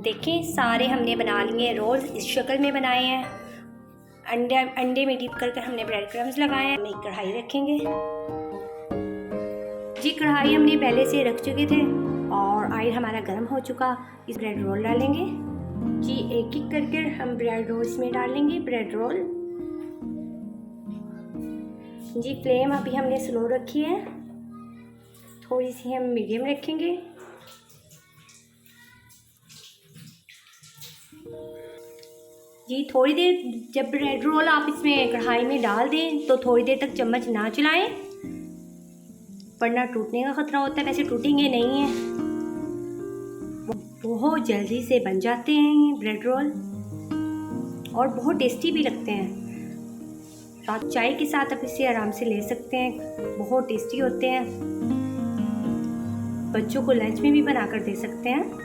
देखें सारे हमने बना लिए रोल, इस शक्ल में बनाए हैं। अंडे में डिप कर हमने ब्रेड क्रम्स लगाए हैं। हम एक कढ़ाई रखेंगे जी, कढ़ाई हमने पहले से रख चुके थे और ऑयल हमारा गर्म हो चुका। इस ब्रेड रोल डालेंगे जी, एक एक करके हम ब्रेड रोल इसमें डालेंगे। ब्रेड रोल जी, फ्लेम अभी हमने स्लो रखी है, थोड़ी सी हम मीडियम रखेंगे। जी थोड़ी देर, जब ब्रेड रोल आप इसमें कढ़ाई में डाल दें तो थोड़ी देर तक चम्मच ना चलाएं, वरना टूटने का खतरा होता है। वैसे टूटेंगे नहीं हैं, बहुत जल्दी से बन जाते हैं ये ब्रेड रोल और बहुत टेस्टी भी लगते हैं। रात चाय के साथ आप इसे आराम से ले सकते हैं, बहुत टेस्टी होते हैं। बच्चों को लंच में भी बनाकर दे सकते हैं।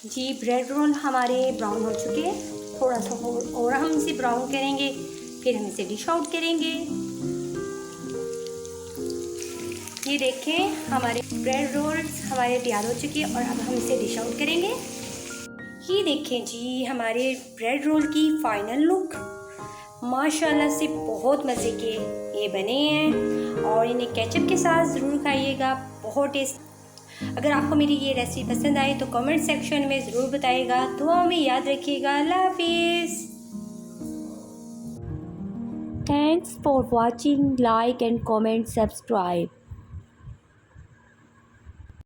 जी ब्रेड रोल हमारे ब्राउन हो चुके हैं, थोड़ा सा और हम इसे ब्राउन करेंगे, फिर हम इसे डिश आउट करेंगे। ये देखें हमारे ब्रेड रोल्स हमारे तैयार हो चुके हैं और अब हम इसे डिश आउट करेंगे। ये देखें जी हमारे ब्रेड रोल की फाइनल लुक, माशाल्लाह से बहुत मज़े के ये बने हैं और इन्हें केचप के साथ ज़रूर खाइएगा, बहुत टेस्ट। अगर आपको मेरी ये रेसिपी पसंद आए तो कमेंट सेक्शन में ज़रूर बताइएगा। दुआ में याद रखिएगा। अल्लाह हाफिज़। Thanks for watching. Like and comment, subscribe.